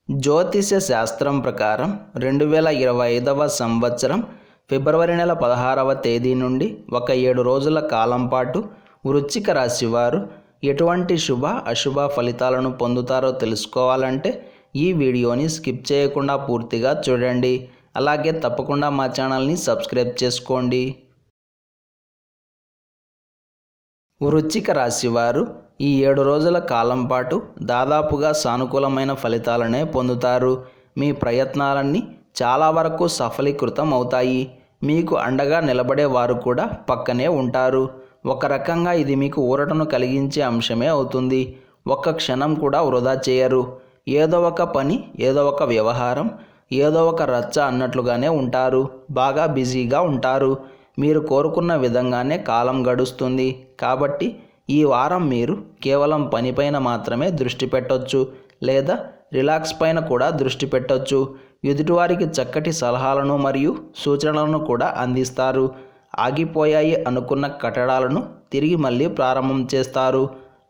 జ్యోతిష శాస్త్రం ప్రకారం 2025వ సంవత్సరం ఫిబ్రవరి నెల 16వ తేదీ నుండి ఒక 7 రోజుల కాలం పాటు వృశ్చిక రాశి వారు ఎటువంటి శుభ అశుభ ఫలితాలను పొందుతారో తెలుసుకోవాలంటే ఈ వీడియోని స్కిప్ చేయకుండా పూర్తిగా చూడండి. అలాగే తప్పకుండా మా ఛానల్ని సబ్స్క్రైబ్ చేసుకోండి. వృశ్చిక రాశి వారు ఈ 7 రోజుల కాలం పాటు దాదాపుగా సానుకూలమైన ఫలితాలనే పొందుతారు. మీ ప్రయత్నాలన్నీ చాలా వరకు సఫలీకృతం అవుతాయి. మీకు అండగా నిలబడే వారు కూడా పక్కనే ఉంటారు. ఒక రకంగా ఇది మీకు ఊరటను కలిగించే అంశమే అవుతుంది. ఒక్క క్షణం కూడా వృధా చేయరు. ఏదో ఒక పని, ఏదో ఒక వ్యవహారం, ఏదో ఒక రచ్చ అన్నట్లుగానే ఉంటారు. బాగా బిజీగా ఉంటారు. మీరు కోరుకున్న విధంగానే కాలం గడుస్తుంది. కాబట్టి ఈ వారం మీరు కేవలం పనిపైన మాత్రమే దృష్టి పెట్టొచ్చు, లేదా రిలాక్స్ పైన కూడా దృష్టి పెట్టొచ్చు. ఎదుటివారికి చక్కటి సలహాలను మరియు సూచనలను కూడా అందిస్తారు. ఆగిపోయాయి అనుకున్న కట్టడాలను తిరిగి మళ్ళీ ప్రారంభం చేస్తారు.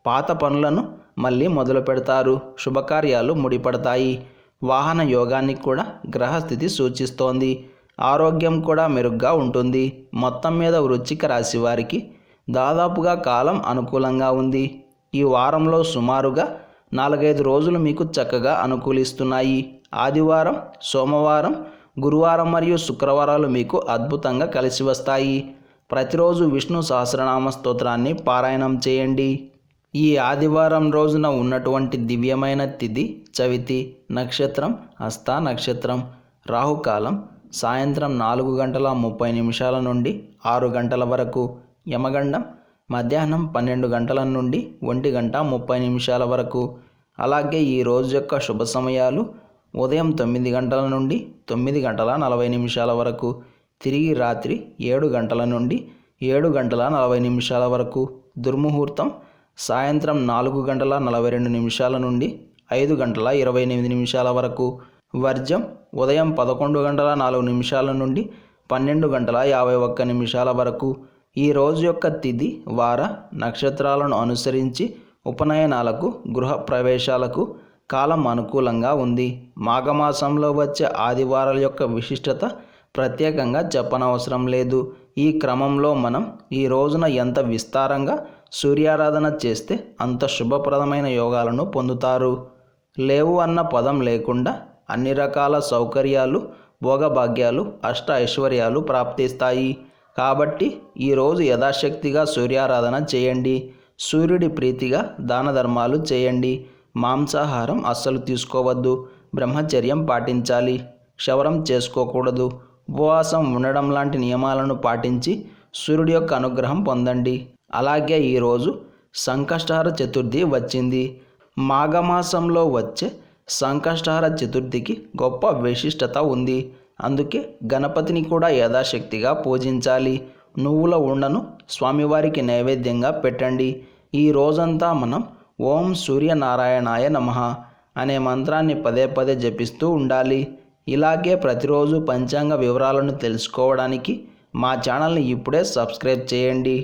పాత పనులను మళ్ళీ మొదలు పెడతారు. శుభకార్యాలు ముడిపడతాయి. వాహన యోగాన్ని కూడా గ్రహస్థితి సూచిస్తోంది. ఆరోగ్యం కూడా మెరుగ్గా ఉంటుంది. మొత్తం మీద వృశ్చిక రాశి వారికి దాదాపుగా కాలం అనుకూలంగా ఉంది. ఈ వారంలో సుమారుగా 4-5 రోజులు మీకు చక్కగా అనుకూలిస్తున్నాయి. ఆదివారం, సోమవారం, గురువారం మరియు శుక్రవారాలు మీకు అద్భుతంగా కలిసి వస్తాయి. ప్రతిరోజు విష్ణు సహస్రనామ స్తోత్రాన్ని పారాయణం చేయండి. ఈ ఆదివారం రోజున ఉన్నటువంటి దివ్యమైన తిథి చవితి, నక్షత్రం హస్త నక్షత్రం, రాహుకాలం సాయంత్రం 4:30 నుండి 6 గంటల వరకు, యమగండం మధ్యాహ్నం 12 గంటల నుండి 1:30 వరకు. అలాగే ఈ రోజు యొక్క శుభ సమయాలు ఉదయం 9 గంటల నుండి 9:40 వరకు, తిరిగి రాత్రి 7 గంటల నుండి 7:40 వరకు. దుర్ముహూర్తం సాయంత్రం 4:42 నుండి 5:28 వరకు. వర్జ్యం ఉదయం 11:04 నుండి 12:51 వరకు. ఈ రోజు యొక్క తిథి, వార, నక్షత్రాలను అనుసరించి ఉపనయనాలకు, గృహ ప్రవేశాలకు కాలం అనుకూలంగా ఉంది. మాఘమాసంలో వచ్చే ఆదివారాల యొక్క విశిష్టత ప్రత్యేకంగా చెప్పనవసరం లేదు. ఈ క్రమంలో మనం ఈ రోజున ఎంత విస్తారంగా సూర్యారాధన చేస్తే అంత శుభప్రదమైన యోగాలను పొందుతారు. లేవు అన్న పదం లేకుండా అన్ని రకాల సౌకర్యాలు, భోగభాగ్యాలు, అష్ట ఐశ్వర్యాలు ప్రాప్తిస్తాయి. కాబట్టి ఈరోజు యథాశక్తిగా సూర్యారాధన చేయండి. సూర్యుడి ప్రీతిగా దాన ధర్మాలు చేయండి. మాంసాహారం అస్సలు తీసుకోవద్దు. బ్రహ్మచర్యం పాటించాలి. క్షవరం చేసుకోకూడదు. ఉపవాసం ఉండడం లాంటి నియమాలను పాటించి సూర్యుడి యొక్క అనుగ్రహం పొందండి. అలాగే ఈరోజు సంకష్టహర చతుర్థి వచ్చింది. మాఘమాసంలో వచ్చే సంకష్టహర చతుర్థికి గొప్ప విశిష్టత ఉంది. అందుకే గణపతిని కూడా యథాశక్తిగా పూజించాలి. నువ్వుల ఉండను స్వామివారికి నైవేద్యంగా పెట్టండి. ఈ రోజంతా మనం ఓం సూర్యనారాయణాయ నమః అనే మంత్రాన్ని పదే పదే జపిస్తూ ఉండాలి. ఇలాగే ప్రతిరోజు పంచాంగ వివరాలను తెలుసుకోవడానికి మా ఛానల్ని ఇప్పుడే సబ్స్క్రైబ్ చేయండి.